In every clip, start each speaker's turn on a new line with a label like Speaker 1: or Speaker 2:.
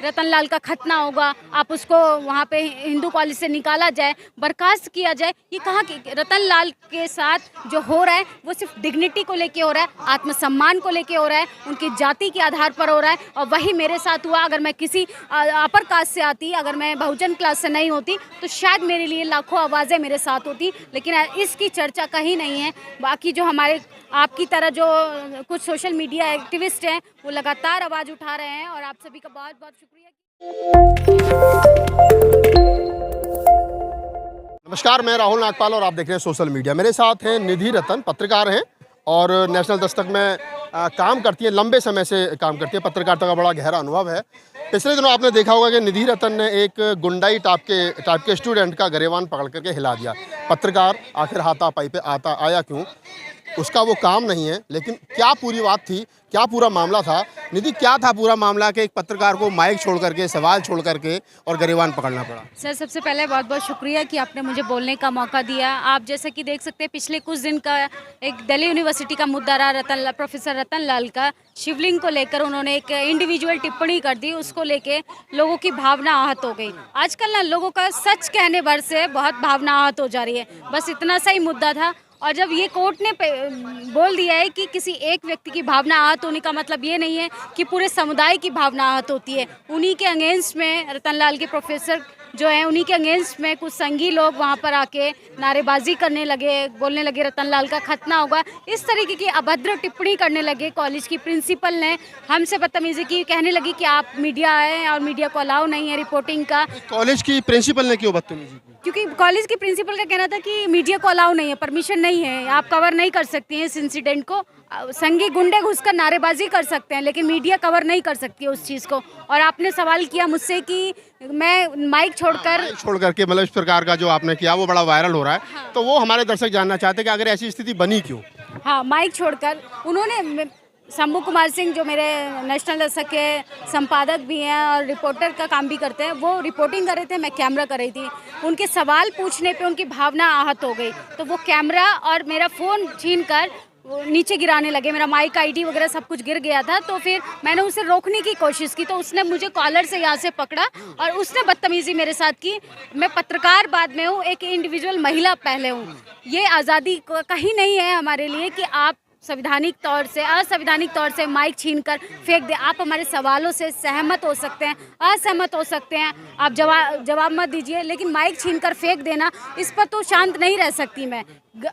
Speaker 1: रतन लाल का खतना होगा, आप उसको वहाँ पे हिंदू कॉलेज से निकाला जाए, बर्खास्त किया जाए। ये कहाँ की रतन लाल के साथ जो हो रहा है वो सिर्फ डिग्निटी को लेके हो रहा है, आत्मसम्मान को लेके हो रहा है, उनकी जाति के आधार पर हो रहा है। और वही मेरे साथ हुआ। अगर मैं किसी अपर कास्ट से आती, अगर मैं बहुजन क्लास से नहीं होती, तो शायद मेरे लिए लाखों आवाज़ें मेरे साथ होती, लेकिन इसकी चर्चा कहीं नहीं है। बाकी जो हमारे आपकी तरह जो कुछ सोशल मीडिया एक्टिविस्ट हैं वो लगातार आवाज़ उठा रहे हैं, और आप सभी का बहुत बहुत शुक्रिया।
Speaker 2: नमस्कार, मैं राहुल नागपाल और आप देख रहे हैं सोशल मीडिया। मेरे साथ हैं निधि रतन, पत्रकार हैं और नेशनल दस्तक में काम करती है, लंबे समय से काम करती है, पत्रकारिता का बड़ा गहरा अनुभव है। पिछले दिनों आपने देखा होगा कि निधि रतन ने एक गुंडाई टाइप के स्टूडेंट का गरेबान पकड़ करके हिला दिया। पत्रकार आखिर हाथापाई पे आया क्यों, उसका वो काम नहीं है, लेकिन क्या पूरी बात थी, क्या पूरा मामला था। निधि, क्या था पूरा मामला कि एक पत्रकार को माइक छोड़ करके, सवाल छोड़ करके और गरेबान पकड़ना पड़ा?
Speaker 1: सर, सबसे पहले बहुत बहुत शुक्रिया कि आपने मुझे बोलने का मौका दिया। आप जैसे कि देख सकते हैं, पिछले कुछ दिन का एक दिल्ली यूनिवर्सिटी का मुद्दा रहा, प्रोफेसर रतन लाल का शिवलिंग को लेकर उन्होंने एक इंडिविजुअल टिप्पणी कर दी, उसको लेके लोगों की भावना आहत हो गई। आजकल ना लोगों का सच कहने भर से बहुत भावना आहत हो जा रही है। बस इतना सा ही मुद्दा था। और जब ये कोर्ट ने बोल दिया है कि किसी एक व्यक्ति की भावना आहत होने का मतलब ये नहीं है कि पूरे समुदाय की भावना आहत होती है। उन्हीं के अगेंस्ट में रतन लाल के प्रोफेसर जो हैं, उन्हीं के अगेंस्ट में कुछ संगी लोग वहाँ पर आके नारेबाजी करने लगे, बोलने लगे रतन लाल का खतना होगा, इस तरीके की अभद्र टिप्पणी करने लगे। कॉलेज की प्रिंसिपल ने हमसे बदतमीजी की, कहने लगी कि आप मीडिया आए और मीडिया को अलाउ नहीं है रिपोर्टिंग का।
Speaker 2: कॉलेज की प्रिंसिपल ने क्यों बदतमीजी की?
Speaker 1: क्योंकि कॉलेज की प्रिंसिपल का कहना था कि मीडिया को अलाउ नहीं है, परमिशन नहीं है, आप कवर नहीं कर सकती हैं इस इंसिडेंट को। संगी गुंडे घुसकर नारेबाजी कर सकते हैं, लेकिन मीडिया कवर नहीं कर सकती है उस चीज़ को। और आपने सवाल किया मुझसे कि मैं माइक छोड़ करके,
Speaker 2: मतलब इस प्रकार का जो आपने किया वो बड़ा वायरल हो रहा है।
Speaker 1: हाँ।
Speaker 2: तो वो हमारे दर्शक जानना चाहते हैं कि अगर ऐसी स्थिति बनी क्यों?
Speaker 1: हाँ, माइक छोड़कर उन्होंने शंभू कुमार सिंह, जो मेरे नेशनल दस्तक के संपादक भी हैं और रिपोर्टर का काम भी करते हैं, वो रिपोर्टिंग कर रहे थे, मैं कैमरा कर रही थी। उनके सवाल पूछने पे उनकी भावना आहत हो गई, तो वो कैमरा और मेरा फ़ोन छीन कर वो नीचे गिराने लगे। मेरा माइक, आईडी वगैरह सब कुछ गिर गया था। तो फिर मैंने उसे रोकने की कोशिश की, तो उसने मुझे कॉलर से यहाँ से पकड़ा और उसने बदतमीज़ी मेरे साथ की। मैं पत्रकार बाद में हूँ, एक इंडिविजुअल महिला पहले हूँ। ये आज़ादी कहीं नहीं है हमारे लिए कि आप संवैधानिक तौर से, असंवैधानिक तौर से माइक छीनकर फेंक दें। आप हमारे सवालों से सहमत हो सकते हैं, असहमत हो सकते हैं, आप जवाब मत दीजिए, लेकिन माइक छीनकर फेंक देना, इस पर तो शांत नहीं रह सकती मैं।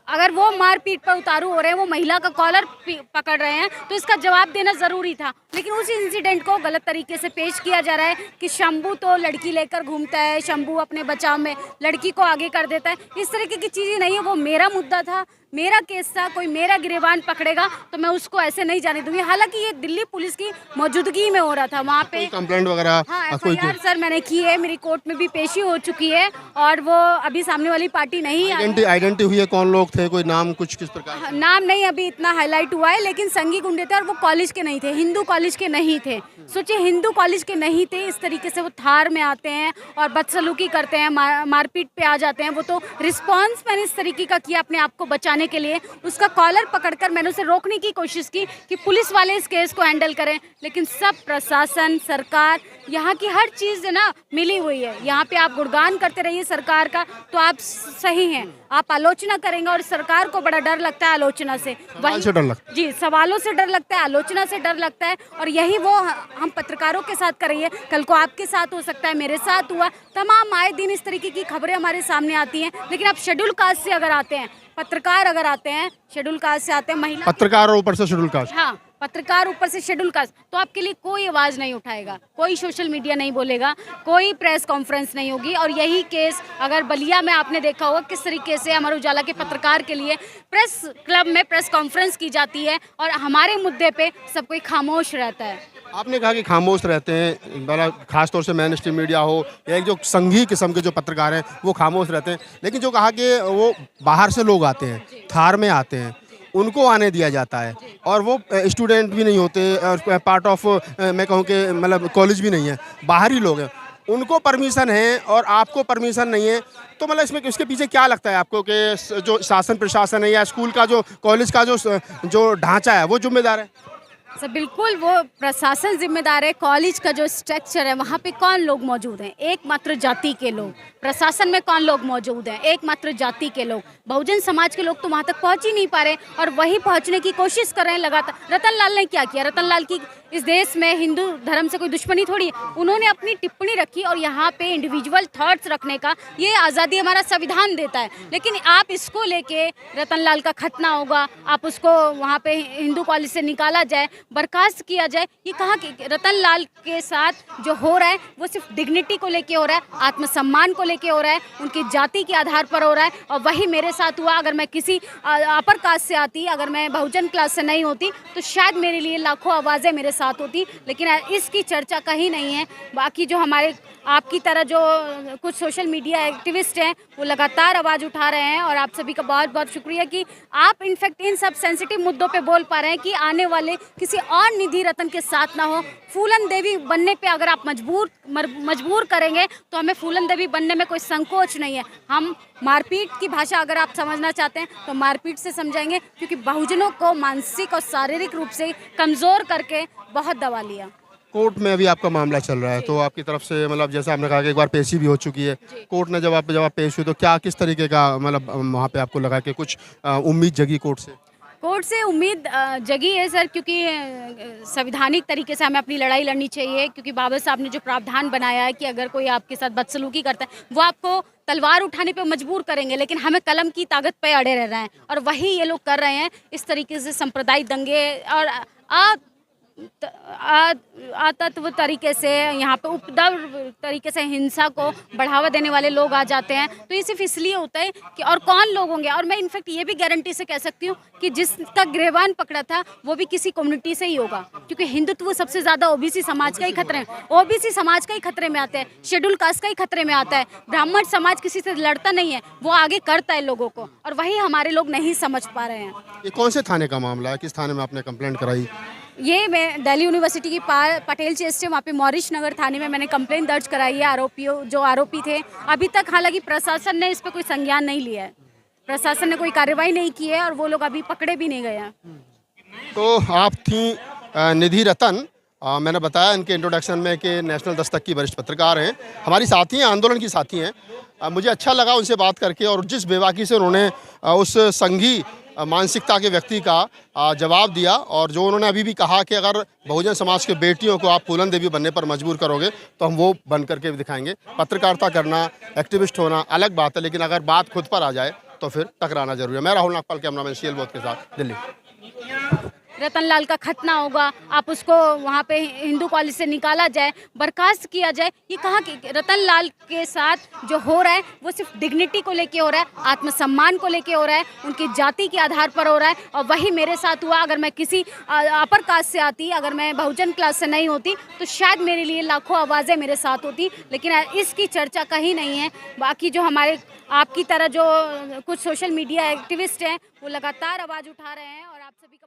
Speaker 1: अगर वो मारपीट पर उतारू हो रहे हैं, वो महिला का कॉलर पकड़ रहे हैं, तो इसका जवाब देना ज़रूरी था। लेकिन उस इंसिडेंट को गलत तरीके से पेश किया जा रहा है कि शंभू तो लड़की लेकर घूमता है, शंभू अपने बचाव में लड़की को आगे कर देता है। इस तरीके की चीज़ें नहीं है। वो मेरा मुद्दा था, मेरा केस था, कोई मेरा गिरेबान पकड़ेगा तो मैं उसको ऐसे नहीं जाने दूंगी। हालांकि ये दिल्ली पुलिस की मौजूदगी में हो रहा था वहाँ पे।
Speaker 2: कंप्लेंट वगैरह?
Speaker 1: हाँ, FIR सर मैंने की है, मेरी कोर्ट में भी पेशी हो चुकी है, और वो अभी सामने वाली पार्टी नहीं
Speaker 2: आइडेंटिटी हुई है, कौन लोग थे, कोई नाम कुछ किस प्रकार?
Speaker 1: नाम नहीं अभी इतना हाईलाइट हुआ है, लेकिन संगी गुंडे थे और वो कॉलेज के नहीं थे, हिंदू कॉलेज के नहीं थे। सोचिए, हिंदू कॉलेज के नहीं थे, इस तरीके से वो थार में आते हैं और बदसलूकी करते हैं, मारपीट पे आ जाते हैं। वो तो रिस्पॉन्स मैंने इस तरीके का किया अपने आप को बचाने के लिए। उसका कॉलर पकड़कर मैंने उसे रोकने की कोशिश की कि पुलिस वाले इस केस को हैंडल करें, लेकिन सब प्रशासन, सरकार, यहाँ की हर चीज़ है ना मिली हुई है। यहाँ पे आप गुणगान करते रहिए सरकार का तो आप सही हैं, आप आलोचना करेंगे और सरकार को बड़ा डर लगता है आलोचना से।
Speaker 2: सवाल से डर लगता है?
Speaker 1: जी, सवालों से डर लगता है, आलोचना से डर लगता है, और यही वो हम पत्रकारों के साथ कर रही है। कल को आपके साथ हो सकता है, मेरे साथ हुआ, तमाम आए दिन इस तरीके की खबरें हमारे सामने आती हैं। लेकिन आप शेड्यूल कास्ट से अगर आते हैं, पत्रकार अगर आते हैं, शेड्यूल कास्ट से आते हैं, महिला
Speaker 2: पत्रकार और ऊपर से शेड्यूल कास्ट।
Speaker 1: हाँ, पत्रकार ऊपर से शेड्यूल कास्ट, तो आपके लिए कोई आवाज़ नहीं उठाएगा, कोई सोशल मीडिया नहीं बोलेगा, कोई प्रेस कॉन्फ्रेंस नहीं होगी। और यही केस अगर बलिया में आपने देखा होगा किस तरीके से अमर उजाला के पत्रकार के लिए प्रेस क्लब में प्रेस कॉन्फ्रेंस की जाती है और हमारे मुद्दे पे सब कोई खामोश रहता है।
Speaker 2: आपने कहा कि खामोश रहते हैं, बड़ा खासतौर से मेन स्ट्रीम मीडिया हो, एक जो संघी किस्म के जो पत्रकार हैं वो खामोश रहते हैं, लेकिन जो कहा कि वो बाहर से लोग आते हैं, थार में आते हैं, उनको आने दिया जाता है, और वो स्टूडेंट भी नहीं होते और पार्ट ऑफ मैं कहूँ कि मतलब कॉलेज भी नहीं है, बाहरी लोग हैं, उनको परमिशन है और आपको परमिशन नहीं है। तो मतलब इसमें इसके पीछे क्या लगता है आपको कि जो शासन प्रशासन है या स्कूल का जो कॉलेज का जो ढांचा है वो जिम्मेदार है?
Speaker 1: सर बिल्कुल वो प्रशासन जिम्मेदार है। कॉलेज का जो स्ट्रक्चर है वहाँ पे कौन लोग मौजूद हैं? एकमात्र जाति के लोग। प्रशासन में कौन लोग मौजूद हैं? एकमात्र जाति के लोग। बहुजन समाज के लोग तो वहाँ तक पहुँच ही नहीं पा रहे और वही पहुँचने की कोशिश कर रहे हैं लगातार। रतन लाल ने क्या किया? रतन लाल की इस देश में हिंदू धर्म से कोई दुश्मनी थोड़ी है। उन्होंने अपनी टिप्पणी रखी और यहाँ पे इंडिविजुअल थॉट्स रखने का ये आज़ादी हमारा संविधान देता है। लेकिन आप इसको लेके रतन लाल का खतना होगा, आप उसको वहाँ पे हिंदू कॉलेज से निकाला जाए, बर्खास्त किया जाए, ये कहाँ कि रतन लाल के साथ जो हो रहा है वो सिर्फ डिग्निटी को लेके हो रहा है, आत्मसम्मान को लेके हो रहा है, उनकी जाति के आधार पर हो रहा है। और वही मेरे साथ हुआ। अगर मैं किसी अपर कास्ट से आती, अगर मैं बहुजन क्लास से नहीं होती तो शायद मेरे लिए लाखों आवाज़ें मेरे साथ होती, लेकिन इसकी चर्चा कहीं नहीं है। बाकी जो हमारे आपकी तरह जो कुछ सोशल मीडिया एक्टिविस्ट हैं वो लगातार आवाज़ उठा रहे हैं और आप सभी का बहुत बहुत शुक्रिया कि आप इनफैक्ट इन सब सेंसिटिव मुद्दों पे बोल पा रहे हैं कि आने वाले किसी और निधि रतन के साथ ना हो। फूलन देवी बनने पे अगर आप मजबूर करेंगे तो हमें फूलन देवी बनने में कोई संकोच नहीं है। हम मारपीट की भाषा अगर आप समझना चाहते हैं तो मारपीट से समझाएंगे, क्योंकि बहुजनों को मानसिक और शारीरिक रूप से कमज़ोर करके बहुत दबा लिया।
Speaker 2: कोर्ट में अभी आपका मामला चल रहा है, तो आपकी तरफ से मतलब जैसे आपने कहा कि एक बार पेशी भी हो चुकी है, कोर्ट ने जब आप पेश हुई तो क्या किस तरीके का मतलब वहाँ पे आपको लगा कि कुछ उम्मीद जगी कोर्ट से?
Speaker 1: कोर्ट से उम्मीद जगी है सर, क्योंकि संवैधानिक तरीके से हमें अपनी लड़ाई लड़नी चाहिए। क्योंकि बाबा साहब ने जो प्रावधान बनाया है कि अगर कोई आपके साथ बदसलूकी करता है वो आपको तलवार उठाने पे मजबूर करेंगे, लेकिन हमें कलम की ताकत पे अड़े रहना है। और वही ये लोग कर रहे हैं। इस तरीके से सांप्रदायिक दंगे और आतत्व तरीके से यहाँ पे उपद्रव तरीके से हिंसा को बढ़ावा देने वाले लोग आ जाते हैं। तो ये सिर्फ इसलिए होता है कि और कौन लोग होंगे। और मैं इनफैक्ट ये भी गारंटी से कह सकती हूँ कि जिसका गिरबान पकड़ा था वो भी किसी कम्युनिटी से ही होगा, क्योंकि हिंदुत्व सबसे ज़्यादा ओबीसी समाज का ही खतरे में, ओबीसी समाज का ही खतरे में आता है, शेड्यूल कास्ट का ही खतरे में आता है। ब्राह्मण समाज किसी से लड़ता नहीं है, वो आगे करता है लोगों को, और वही हमारे लोग नहीं समझ पा रहे हैं।
Speaker 2: ये कौन से थाने का मामला है? किस थाने में आपने कंप्लेंट कराई?
Speaker 1: ये मैं दिल्ली यूनिवर्सिटी की पटेल चेस्ट है, वहाँ पे मॉरिश नगर थाने में मैंने कंप्लेंट दर्ज कराई है। आरोपी थे। अभी तक हालांकि प्रशासन ने इस पर कोई संज्ञान नहीं लिया है, प्रशासन ने कोई कार्रवाई नहीं की है और वो लोग अभी पकड़े भी नहीं गए हैं।
Speaker 2: तो आप थी निधि रतन। मैंने बताया इनके इंट्रोडक्शन में कि नेशनल दस्तक की वरिष्ठ पत्रकार हैं, हमारी साथी हैं, आंदोलन की साथी हैं। मुझे अच्छा लगा उनसे बात करके, और जिस बेबाकी से उन्होंने उस संघी मानसिकता के व्यक्ति का जवाब दिया, और जो उन्होंने अभी भी कहा कि अगर बहुजन समाज के बेटियों को आप फूलन देवी बनने पर मजबूर करोगे तो हम वो बन करके भी दिखाएंगे। पत्रकारिता करना, एक्टिविस्ट होना अलग बात है, लेकिन अगर बात खुद पर आ जाए तो फिर टकराना जरूरी है। मैं राहुल नागपाल, कैमरामैन CL बोध के साथ, दिल्ली।
Speaker 1: रतन लाल का खतना होगा, आप उसको वहाँ पे हिंदू कॉलेज से निकाला जाए, बर्खास्त किया जाए, ये कहाँ कि रतन लाल के साथ जो हो रहा है वो सिर्फ डिग्निटी को लेके हो रहा है, आत्मसम्मान को लेके हो रहा है, उनकी जाति के आधार पर हो रहा है। और वही मेरे साथ हुआ। अगर मैं किसी अपर कास्ट से आती, अगर मैं बहुजन क्लास से नहीं होती तो शायद मेरे लिए लाखों आवाज़ें मेरे साथ होती, लेकिन इसकी चर्चा कहीं नहीं है। बाकी जो हमारे आपकी तरह जो कुछ सोशल मीडिया एक्टिविस्ट हैं वो लगातार आवाज़ उठा रहे हैं और आप सभी का